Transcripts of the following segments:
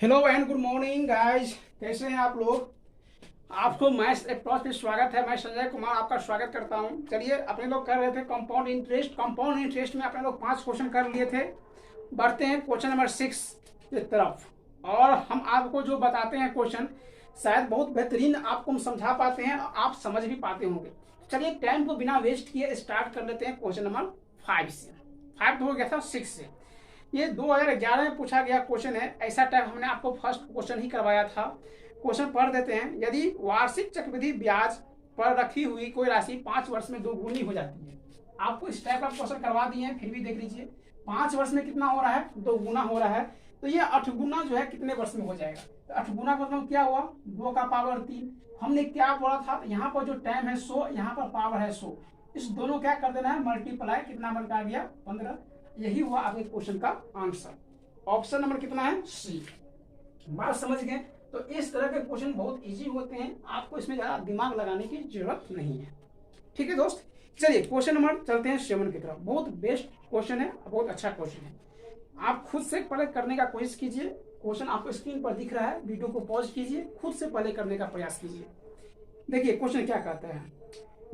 Hello and good morning guys, कैसे हैं आप लोग। आपको मैथ्स एप्रोच पे स्वागत है। मैं संजय कुमार आपका स्वागत करता हूं। चलिए, अपने लोग कर रहे थे कंपाउंड इंटरेस्ट में अपने लोग 5 क्वेश्चन कर लिए थे। बढ़ते हैं क्वेश्चन नंबर 6 की तरफ। और हम आपको जो बताते हैं क्वेश्चन शायद बहुत बेहतरीन आपको हम समझा पाते हैं और आप समझ भी पाते होंगे। चलिए, टाइम को बिना वेस्ट किए स्टार्ट कर लेते हैं क्वेश्चन नंबर 5 से। 5 तो हो गया था, 6 से। ये 2011 में पूछा गया क्वेश्चन है। ऐसा टाइप हमने आपको फर्स्ट क्वेश्चन ही करवाया था। क्वेश्चन पढ़ देते हैं। यदि वार्षिक चक्रवृद्धि ब्याज पर रखी हुई कोई राशि 5 वर्ष में दोगुनी हो जाती है। आपको इस टाइप का क्वेश्चन करवा दिए हैं, फिर भी देख लीजिए। 5 वर्ष में कितना हो रहा है? 2 गुना हो रहा है। तो ये 8 गुना जो है कितने वर्ष में हो जाएगा? तो 8 गुना का मतलब क्या हुआ? 2 का पावर 3। हमने क्या बोला था? यहाँ पर जो टाइम है 100, यहाँ पर पावर है 100। इस दोनों क्या कर देना है? मल्टीप्लाई। कितना बन का गया? 15। यही हुआ आपके क्वेश्चन का आंसर। ऑप्शन नंबर कितना है? सी। बात समझ गए? तो इस तरह के क्वेश्चन बहुत इजी होते हैं, आपको इसमें ज्यादा दिमाग लगाने की जरूरत नहीं है। ठीक है दोस्त, चलिए क्वेश्चन नंबर चलते हैं 7 की तरफ। बहुत बेस्ट क्वेश्चन है, बहुत अच्छा क्वेश्चन है। आप खुद से पहले करने का कोशिश कीजिए। क्वेश्चन आपको स्क्रीन पर दिख रहा है, वीडियो को पॉज कीजिए, खुद से पहले करने का प्रयास कीजिए। देखिए क्वेश्चन क्या कहता है।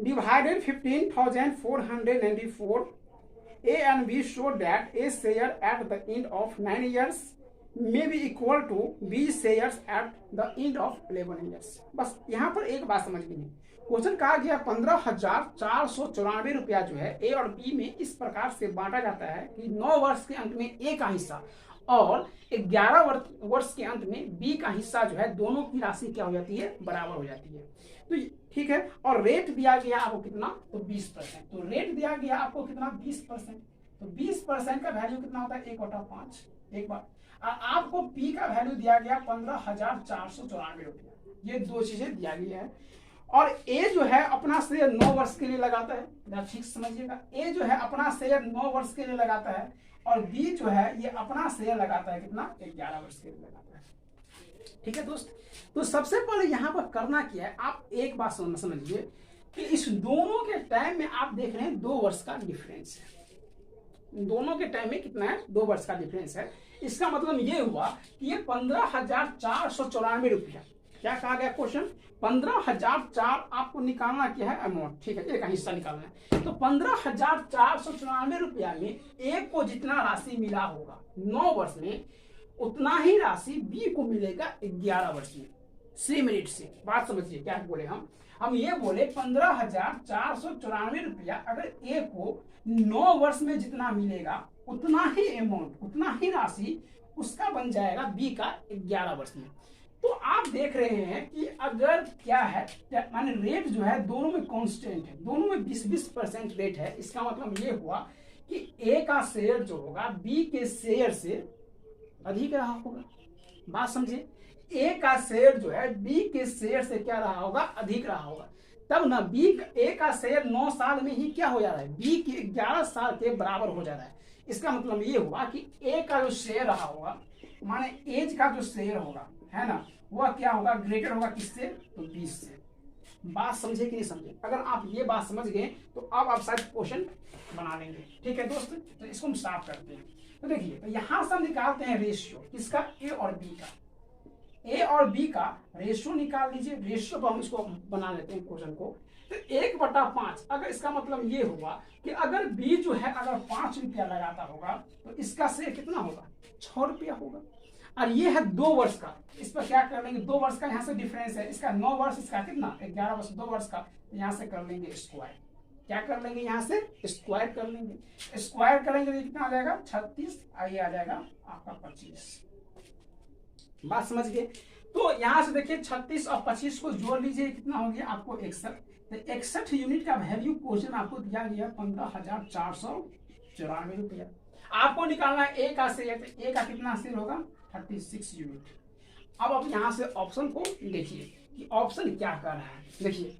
Divided 15,494 A and B show that A share at the end of 9 years may be equal to B shares at the end of 11 years। बस यहाँ पर एक बात समझ गई। क्वेश्चन कहा गया 15,494 रुपया जो है ए और बी में इस प्रकार से बांटा जाता है कि 9 वर्ष के अंत में ए का हिस्सा और 11 वर्ष के अंत में बी का हिस्सा जो है, दोनों की राशि क्या हो जाती है? बराबर हो जाती है। तो ठीक है। और रेट दिया गया आपको कितना? तो 20%। तो रेट दिया गया आपको कितना? 20%। तो 20% का वैल्यू कितना होता है? 1/5। एक बार आपको पी का वैल्यू दिया गया 15,494 रुपया। ये दो चीजें दिया गया है। और ए जो है अपना शेयर 9 वर्ष के लिए लगाता है। ठीक समझिएगा, ए जो है अपना शेयर 9 वर्ष के लिए लगाता है और बी जो है ये अपना शेयर लगाता है कितना? 11 वर्ष के लिए लगाता है। ठीक है दोस्त, तो सबसे पहले यहाँ पर करना क्या है, आप एक बात समझिए कि इस दोनों के टाइम में आप देख रहे हैं 2 वर्ष का डिफरेंस है। दोनों के टाइम में कितना है? 2 वर्ष का डिफरेंस है। इसका मतलब ये हुआ कि ये 15,494 रुपया, क्या कहा गया क्वेश्चन? 15,004 आपको निकालना क्या है? अमाउंट। ठीक है, एक हिस्सा निकालना है। तो 15,494 रुपया में ए को जितना राशि मिला होगा 9 वर्ष में, उतना ही राशि बी को मिलेगा 11 वर्ष में। 3 मिनट से बात समझिए क्या बोले हम ये बोले 15,494 रुपया अगर ए को 9 वर्ष में जितना मिलेगा, उतना ही अमाउंट, उतना ही राशि उसका बन जाएगा बी का 11 वर्ष में। तो आप देख रहे हैं कि अगर क्या है, माने रेट जो है दोनों में कांस्टेंट है, दोनों में 20-20% रेट है। इसका मतलब ये हुआ कि ए का शेयर जो होगा बी के शेयर से अधिक रहा होगा। बात समझिए, ए का शेयर जो है बी के शेयर से क्या रहा होगा? अधिक रहा होगा। तब ना बी ए का शेयर 9 साल में ही क्या हो जा रहा है? बी के 11 साल के बराबर हो जा रहा है। इसका मतलब ये हुआ कि ए का जो शेयर रहा होगा, माने एज का जो शेयर होगा, है ना, वह क्या होगा? ग्रेटर होगा किससे? तो 20 से। बात समझे कि नहीं समझे? अगर आप ये बात समझ गए तो अब आप शायद क्वेश्चन बना लेंगे। ठीक है दोस्त, तो इसको हम साफ करते हैं। तो देखिए, तो यहां से हम निकालते हैं रेशियो किसका? ए और बी का। ए और बी का रेशियो निकाल लीजिए। रेशियो तो हम इसको बना लेते हैं क्वेश्चन को। तो 1/5, अगर इसका मतलब ये हुआ कि अगर बी जो है अगर 5 रुपया लगाता होगा तो इसका शेयर कितना होगा? 6 रुपया होगा। और ये है 2 वर्ष का। इस पर क्या कर लेंगे? 2 वर्ष का यहाँ से डिफरेंस है। इसका 9 वर्ष, इसका कितना? 11 वर्ष। 2 वर्ष का यहाँ से कर लेंगे स्क्वायर। क्या कर लेंगे? यहाँ से स्क्वायर कर लेंगे। स्क्वायर करेंगे तो कितना आ जाएगा? 36। आइए आ जाएगा आपका 25। बात समझ गए? तो यहां से देखिए 36 और 25 को जोड़ लीजिए, कितना हो गया आपको? 61। तो 61 यूनिट का वैल्यू क्वेश्चन आपको दिया गया 15,494 रुपया। आपको निकालना है ए का शेयर। तो ए का कितना शेयर होगा? 36 यूनिट। अब आप यहां से ऑप्शन को देखिए कि ऑप्शन क्या कर रहा है। देखिए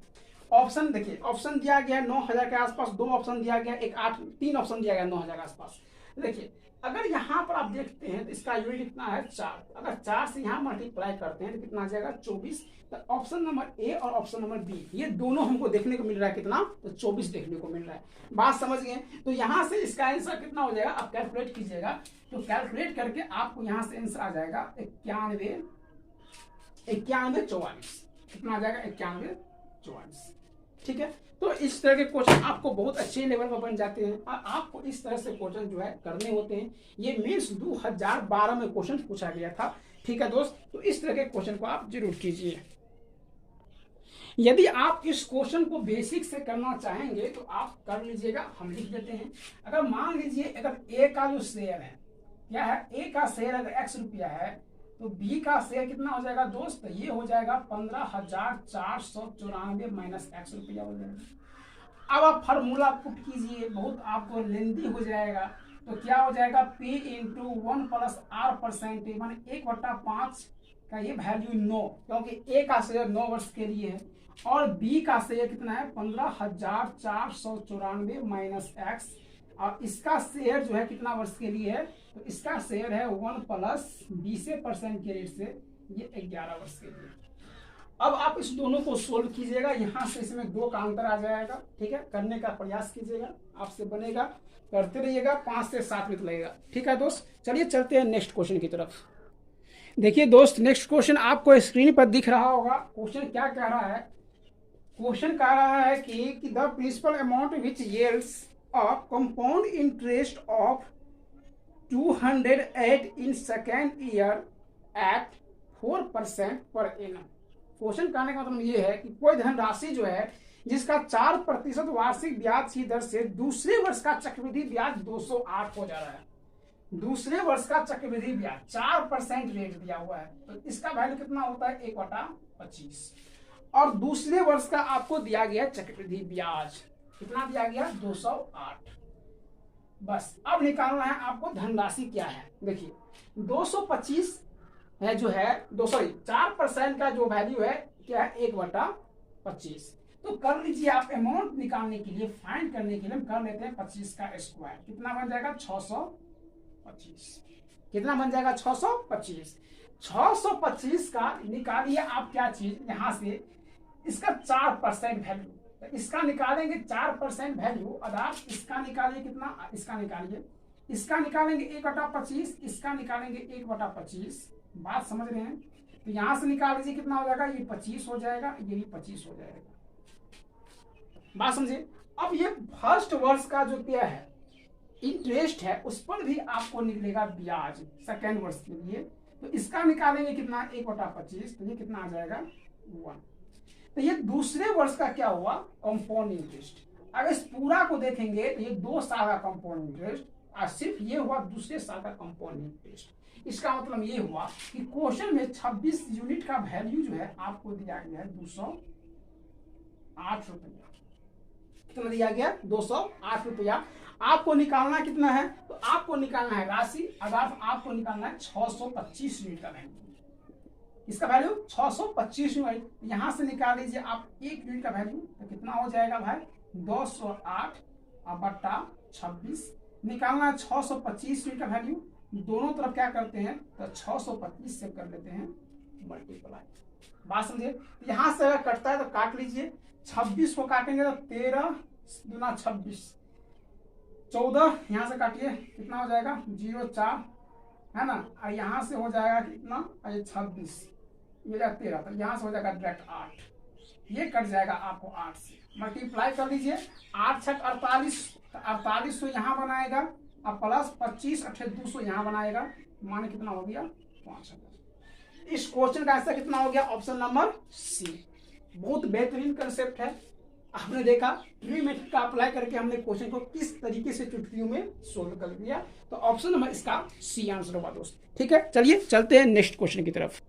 ऑप्शन, देखिए ऑप्शन दिया गया 9,000 के आसपास, 2 ऑप्शन दिया गया, एक 8, 3 ऑप्शन दिया गया 9,000 के आसपास। देखिए अगर यहाँ पर आप देखते हैं तो इसका यूनिट कितना है 4, अगर 4 से यहाँ मल्टीप्लाई करते हैं तो कितना आ जाएगा 24। तो ऑप्शन नंबर ए और ऑप्शन नंबर बी ये दोनों हमको देखने को मिल रहा है कितना, तो 24 देखने को मिल रहा है। बात समझ गए? तो यहाँ से इसका आंसर कितना हो जाएगा, आप कैलकुलेट कीजिएगा। तो कैलकुलेट करके आपको यहाँ से आंसर आ जाएगा 9144। कितना आ जाएगा 9144। ठीक है, तो इस तरह के क्वेश्चन आपको बहुत अच्छे लेवल पर बन जाते हैं और आपको इस तरह से क्वेश्चन जो है करने होते हैं। ये मेंस 2012 में क्वेश्चन पूछा गया था। ठीक है दोस्त, तो इस तरह के क्वेश्चन को आप जरूर कीजिए। यदि आप इस क्वेश्चन को बेसिक से करना चाहेंगे तो आप कर लीजिएगा, हम लिख देते हैं। अगर मान लीजिए अगर ए का जो शेयर है क्या है, ए का शेयर अगर x रुपया है तो बी का शेयर कितना हो जाएगा दोस्त, ये हो जाएगा 15,494 माइनस x रुपया हो जाएगा। अब आप फार्मूला पुट कीजिए, बहुत आपको लेंदी हो जाएगा। तो क्या हो जाएगा P into 1 plus R percentage माने 1/5 का ये वैल्यू 9, क्योंकि ए का शेयर 9 वर्ष के लिए है और बी का शेयर कितना है 15,494 माइनस x, और इसका शेयर जो है कितना वर्ष के लिए है, तो इसका शेयर है 1 प्लस 20% के रेट से ये 11 वर्ष के लिए। अब आप इस दोनों को सोल्व कीजिएगा, यहाँ से इसमें 2 का अंतर आ जाएगा। ठीक है, करने का प्रयास कीजिएगा, आपसे बनेगा, करते रहिएगा, 5 से 7 मिनट लगेगा। ठीक है दोस्त, चलिए चलते हैं नेक्स्ट क्वेश्चन की तरफ। देखिए दोस्त, नेक्स्ट क्वेश्चन आपको स्क्रीन पर दिख रहा होगा। क्वेश्चन क्या कह रहा है, क्वेश्चन कह रहा है कि the principal amount which yields of compound interest of 208 in second year at 4% per annum। Question कहने का मतलब ये है कि कोई धनराशि जो है जिसका 4% वार्षिक ब्याज की दर से दूसरे वर्ष का चक्रवृद्धि ब्याज 208 हो जा रहा है। दूसरे वर्ष का चक्रवृद्धि ब्याज 4% रेट दिया हुआ है, तो इसका वैल्यू कितना होता है 1/25, और दूसरे वर्ष का आपको दिया गया चक्रवृद्धि ब्याज कितना दिया गया 208। बस अब निकालना है आपको धनराशि क्या है। देखिए 225 है जो है 4% का जो वैल्यू है क्या है 1/25। तो कर लीजिए आप, अमाउंट निकालने के लिए, फाइंड करने के लिए हम कर लेते हैं 25 का स्क्वायर, कितना बन जाएगा 625। कितना बन जाएगा 625। 625 का निकालिए आप क्या चीज, यहाँ से इसका 4% वैल्यू, इसका निकालेंगे 4% वैल्यू, अर्थात इसका निकालिए कितना, इसका निकालेंगे 1/25, इसका निकालेंगे 1/25। बात समझ रहे हैं? तो यहां से निकाल लीजिए कितना हो जाएगा, ये 25 हो जाएगा, ये भी 25 हो जाएगा। बात समझे? अब ये फर्स्ट वर्ष का जो क्या है इंटरेस्ट है उस पर भी आपको निकलेगा ब्याज सेकेंड वर्ष के लिए, तो इसका निकालेंगे कितना 1/25, तो ये कितना आ जाएगा 1। तो ये दूसरे वर्ष का क्या हुआ कंपाउंड इंटरेस्ट। अगर इस पूरा को देखेंगे तो ये 2 साल का कंपाउंड इंटरेस्ट, और सिर्फ ये हुआ दूसरे साल का कंपाउंड इंटरेस्ट। इसका मतलब ये हुआ कि क्वेश्चन में 26 यूनिट का वैल्यू जो है आपको दिया गया है 208 रुपया। कितना दिया गया 208 रुपया। आपको निकालना कितना है, तो आपको निकालना है राशि, अगर आपको निकालना है 625 यूनिट का वैल्यू। इसका वैल्यू 625 यूनिट, यहां से निकाल लीजिए आप 1 यूनिट का वैल्यू, तो कितना हो जाएगा भाई 208/26। निकालना है 625 यूनिट का वैल्यू, दोनों तरफ क्या करते हैं तो 625 से कर लेते हैं मल्टीप्लाई। बात समझे? यहां से अगर कटता है तो काट लीजिए, 26 को काटेंगे तो 13 दूना 26, 14 यहां से काटिए कितना हो जाएगा 0,4 है ना, और यहां से हो जाएगा कितना 26, ये 13, तो यहां से हो जाएगा डायरेक्ट 8, ये कट जाएगा आपको 8 से, मल्टीप्लाई कर लीजिए 8 छक 48, 48 तो यहाँ बनाएगा और प्लस 25 अठे 200 यहाँ बनाएगा, माने कितना हो गया 5000। इस क्वेश्चन का आंसर कितना हो गया ऑप्शन नंबर सी। बहुत बेहतरीन कंसेप्ट है, आपने देखा ट्री मेथड का अप्लाई करके हमने क्वेश्चन को किस तरीके से चुटकियों में सोल्व कर दिया, तो ऑप्शन नंबर इसका सी आंसर होगा दोस्त। ठीक है, चलिए चलते हैं नेक्स्ट क्वेश्चन की तरफ।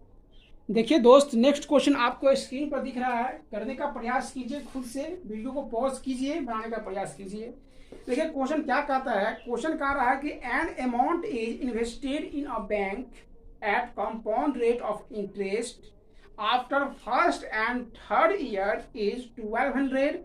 देखिए दोस्त, नेक्स्ट क्वेश्चन आपको स्क्रीन पर दिख रहा है, करने का प्रयास कीजिए, खुद से वीडियो को पॉज कीजिए, बनाने का प्रयास कीजिए। देखिए क्वेश्चन क्या कहता है, क्वेश्चन कह रहा है कि an amount is invested in a bank at compound rate of interest after first and third year is 1200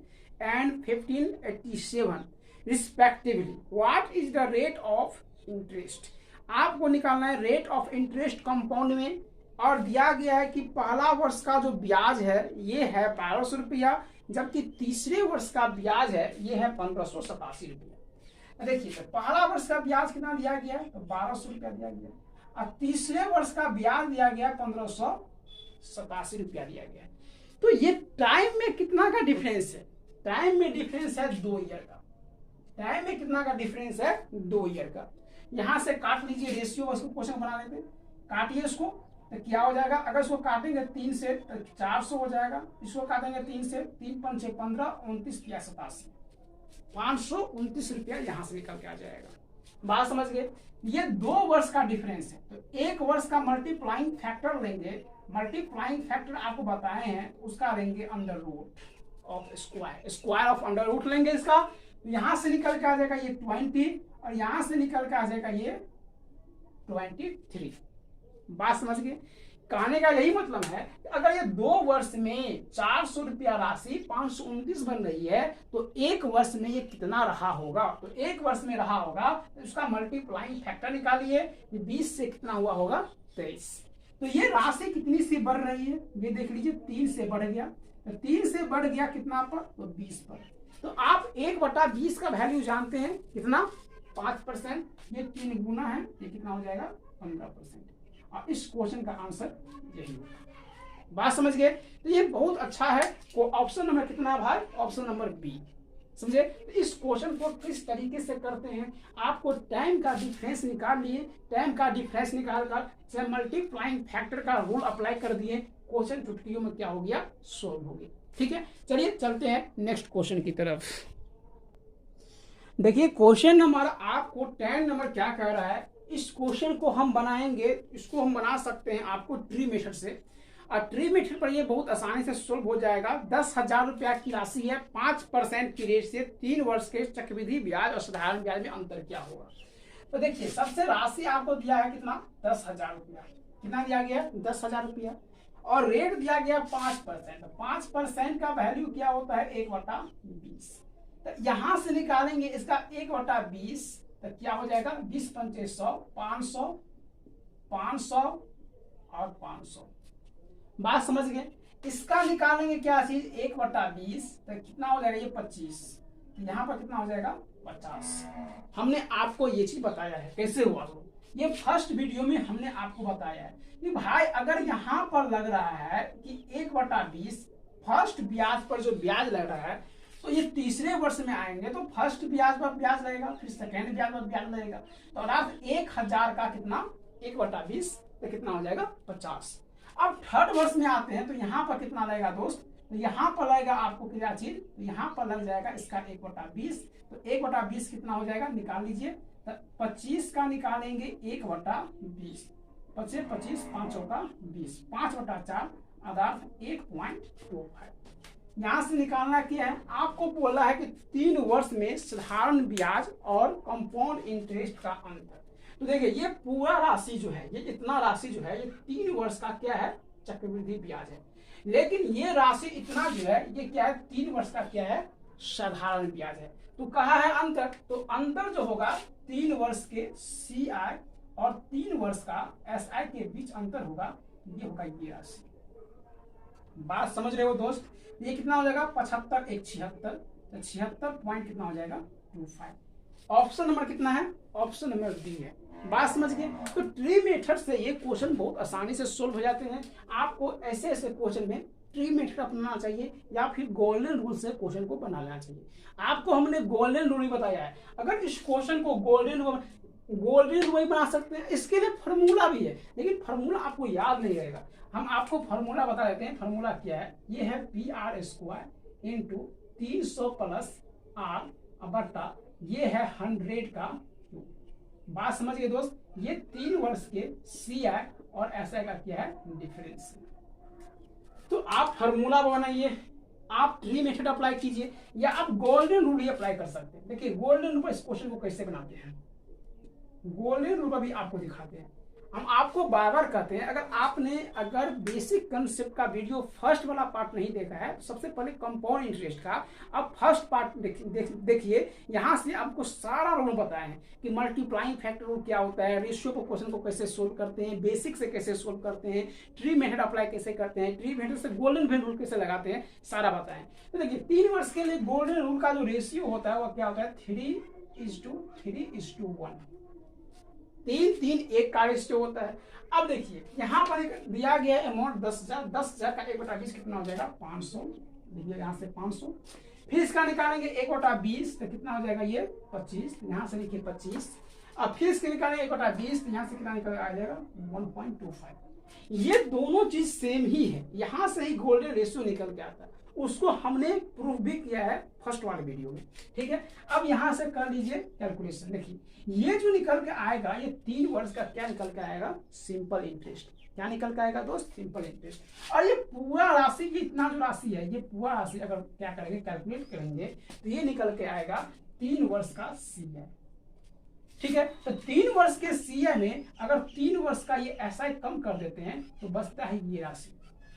and 1587 respectively. What is the rate of interest. आपको निकालना है रेट ऑफ इंटरेस्ट कंपाउंड में, और दिया गया है कि पहला वर्ष का जो ब्याज है ये है 1200 रुपया, जबकि तीसरे वर्ष का ब्याज है ये है 1587 रुपया। देखिए तो पहला वर्ष का ब्याज कितना दिया गया है, तो 1200 रुपया दिया गया, और तीसरे वर्ष का ब्याज दिया गया 1587 रुपया दिया गया। तो ये टाइम में कितना का डिफरेंस है, टाइम में डिफरेंस है 2 ईयर का। टाइम में कितना का डिफरेंस है, 2 ईयर का। यहां से काट लीजिए रेशियो, उसको क्वेश्चन बना लेते, काटिए इसको, तो क्या हो जाएगा, अगर इसको काटेंगे 3 से तो 400 हो जाएगा, इसको काटेंगे 3 से, 3 5 6 15, 29 या 87, 529 रुपया यहां से निकल के आ जाएगा। बात समझ गए। ये 2 वर्ष का डिफरेंस है, तो 1 वर्ष का मल्टीप्लाइंग फैक्टर लेंगे, मल्टीप्लाइंग फैक्टर आपको बताए हैं, उसका लेंगे under root of square, square of under root लेंगे इसका, तो यहां से निकल के आ जाएगा ये 20, और यहां से निकल के आ जाएगा ये 23। बात समझ गए। कहने का यही मतलब है कि अगर ये 2 वर्ष में 400 रुपया राशि 529 बन रही है, तो 1 वर्ष में ये कितना रहा होगा, तो 1 वर्ष में रहा होगा तो उसका मल्टीप्लाइंग फैक्टर निकालिए, 20 से कितना हुआ होगा, 23। तो ये राशि कितनी से बढ़ रही है, ये देख लीजिए 3 से बढ़ गया, तो 3 से बढ़ गया कितना पर, तो 20 पर। तो आप 1/20 का वैल्यू जानते हैं कितना, 5%, ये 3 गुना है, ये कितना हो जाएगा, 15%। और इस क्वेश्चन का आंसर यही होगा। बात समझ गए। तो ये बहुत अच्छा है। ऑप्शन नंबर कितना है भाई, ऑप्शन नंबर बी, समझे। तो इस क्वेश्चन को किस तरीके से करते हैं, आपको टाइम का डिफरेंस निकाल लिए, टाइम का डिफरेंस निकाल कर मल्टीप्लाइंग फैक्टर का रूल अप्लाई कर दिए, क्वेश्चन चुटकियों में क्या हो गया, सोल्व हो गया। ठीक है, चलिए चलते हैं नेक्स्ट क्वेश्चन की तरफ। देखिए क्वेश्चन नंबर आपको 10 नंबर क्या कह रहा है, इस क्वेश्चन को हम बनाएंगे, इसको हम बना सकते हैं आपको ट्री मेथड से, और ट्री मेथड पर ये बहुत आसानी से सोल्व हो जाएगा। 10,000 रुपया की राशि है, 5% की रेट से 3 वर्ष के चक्रवृद्धि ब्याज और साधारण ब्याज में अंतर क्या होगा। तो देखिए सबसे राशि आपको दिया है कितना, 10,000 रुपया, कितना दिया गया, 10,000 रुपया, और रेट दिया गया 5%। 5% का वैल्यू क्या होता है, 1/20। तो यहां से निकालेंगे इसका 1/20, तो क्या हो जाएगा, 20 पंचे 100, 500, 500 और 500। बात समझ गए। इसका निकालेंगे क्या चीज, 1/20, तो कितना हो जाएगा, ये 25, यहाँ पर कितना हो जाएगा, 50। हमने आपको ये चीज बताया है कैसे हुआ, तो ये फर्स्ट वीडियो में हमने आपको बताया है कि भाई अगर यहाँ पर लग रहा है कि 1/20 फर्स्ट ब्याज पर जो ब्याज लग रहा है, तो ये तीसरे वर्ष में आएंगे तो फर्स्ट ब्याज पर ब्याज लगेगा, फिर सेकेंड ब्याज पर ब्याज लगेगा, तो अर्थात 1000 का कितना, 1/20, तो कितना हो जाएगा, 50। अब थर्ड वर्ष में आते हैं तो यहाँ पर कितना लगेगा दोस्त, तो यहाँ पर लगेगा आपको क्या चीज, तो यहाँ पर लग जाएगा इसका 1/20, तो 1/20 कितना हो जाएगा, निकाल लीजिए, तो 25 का निकालेंगे 1/20, 25 25 5 का 20, 5/4 अर्थात 1.25। यहां से निकालना क्या है, आपको बोला है कि 3 वर्ष में साधारण ब्याज और कंपाउंड इंटरेस्ट का अंतर। तो देखिए ये पूरा राशि जो है, ये इतना राशि जो है, ये 3 वर्ष का क्या है, चक्रवृद्धि ब्याज है, लेकिन ये राशि इतना जो है ये क्या है, 3 वर्ष का क्या है, साधारण ब्याज है। तो कहा है अंतर, तो अंतर जो होगा 3 वर्ष के CI और 3 वर्ष का SI के बीच अंतर होगा, ये होगा ये राशि। बात समझ रहे हो दोस्त। ये कितना हो जाएगा, 75 1 76, तो 76 पॉइंट कितना हो जाएगा, 25। ऑप्शन नंबर कितना है, ऑप्शन नंबर डी है। बात समझ गए। तो ट्री मेथड से ये क्वेश्चन बहुत आसानी से सोल्व हो जाते हैं। आपको ऐसे ऐसे क्वेश्चन में ट्री मेथड अपनाना चाहिए या फिर गोल्डन रूल से क्वेश्चन को बना लेना चाहिए। आपको हमने गोल्डन रूल ही बताया है। अगर इस क्वेश्चन को गोल्डन रूल बना सकते हैं, इसके लिए फार्मूला भी है, लेकिन फार्मूला आपको याद नहीं रहेगा। हम आपको फार्मूला बता देते हैं। फार्मूला क्या है, ये है PR² इंटू 300 प्लस R बट्टा ये है 100 का क्यूब। बात समझ गए दोस्त। ये 3 वर्ष के CI और SI का क्या है, डिफरेंस। तो आप फार्मूला बनाइए, आप ट्री मेथड अप्लाई कीजिए, या आप गोल्डन रूल ही अप्लाई कर सकते हैं। देखिए गोल्डन रूल इस क्वेश्चन को कैसे बनाते हैं, गोल्डन रूल भी आपको दिखाते हैं। हम आपको बार बार कहते हैं, अगर बेसिक कंसेप्ट का वीडियो फर्स्ट वाला पार्ट नहीं देखा है तो सबसे पहले कंपाउंड इंटरेस्ट का अब फर्स्ट पार्ट देखिए। यहाँ से आपको सारा रूल बताए हैं कि मल्टीप्लाइंग फैक्टर रूल क्या होता है, रेशियो पर क्वेश्चन को कैसे सोल्व करते हैं, बेसिक से कैसे सोल्व करते हैं, ट्री मेथड अप्लाई कैसे करते हैं, ट्री मेथड से गोल्डन वेन रूल कैसे लगाते हैं, सारा बताएं। तो देखिए 3 वर्ष के लिए गोल्डन रूल का जो रेशियो होता है वो क्या होता है, 3:3:1, 3:3:1 का रेशियो होता है। अब देखिए यहाँ पर एक दिया गया अमाउंट 10,000 का 1/20 कितना हो जाएगा, 500। देखिए यहाँ से 500, फिर इसका निकालेंगे 1/20 तो कितना हो जाएगा ये 25, यहाँ से लिखिए 25। अब फिर इसके निकालेंगे 1/20 तो यहाँ से कितना निकल आ जाएगा 1.25। ये दोनों चीज सेम ही है, यहाँ से ही गोल्डन रेशियो निकल के आता है, उसको हमने प्रूफ भी किया है फर्स्ट वाले वीडियो में, ठीक है। अब यहाँ से कर लीजिए कैलकुलेशन। देखिए ये जो निकल के आएगा ये 3 वर्ष का क्या निकल के आएगा, सिंपल इंटरेस्ट। क्या निकल के आएगा दोस्त, सिंपल इंटरेस्ट। और ये पूरा राशि, ये इतना जो राशि है, ये पूरा राशि अगर क्या करेंगे कैलकुलेट करेंगे तो ये निकल के आएगा 3 वर्ष का CI, ठीक है। तो 3 वर्ष के CI में अगर 3 वर्ष का ये SI कम कर देते हैं तो बचता है ये राशि,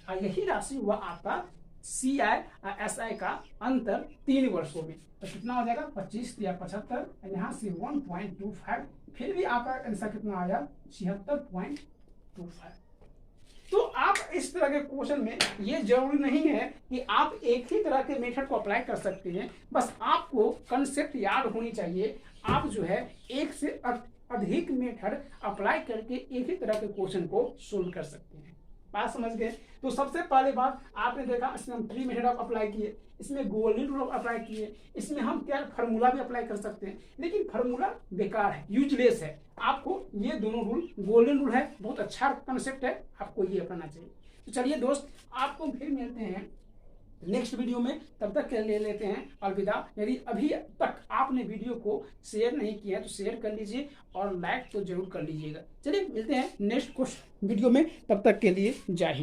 और यही राशि वह आता CI और SI का अंतर 3 वर्षों में। तो कितना हो जाएगा 25 या 75, यहाँ से 1.25, फिर भी आपका आंसर कितना आया 76.25। तो आप इस तरह के क्वेश्चन में ये जरूरी नहीं है कि आप एक ही तरह के मेथड को अप्लाई कर सकते हैं, बस आपको कंसेप्ट याद होनी चाहिए। आप जो है एक से अधिक मेथड अप्लाई करके एक ही तरह के क्वेश्चन को सोल्व कर सकते हैं। बात समझ गए। तो सबसे पहले बात आपने देखा, इसमें हम ट्री मेथड अप्लाई किए, इसमें गोल्डन रूल अप्लाई किए, इसमें हम क्या फार्मूला भी अप्लाई कर सकते हैं, लेकिन फार्मूला बेकार है, यूजलेस है। आपको ये दोनों रूल, गोल्डन रूल है, बहुत अच्छा कंसेप्ट है, आपको ये अपनाना चाहिए। तो चलिए दोस्त, आपको फिर मिलते हैं नेक्स्ट वीडियो में, तब तक के लिए लेते हैं अलविदा। यदि अभी तक आपने वीडियो को शेयर नहीं किया है तो शेयर कर लीजिए और लाइक तो जरूर कर लीजिएगा। चलिए मिलते हैं नेक्स्ट वीडियो में, तब तक के लिए जय हिंद।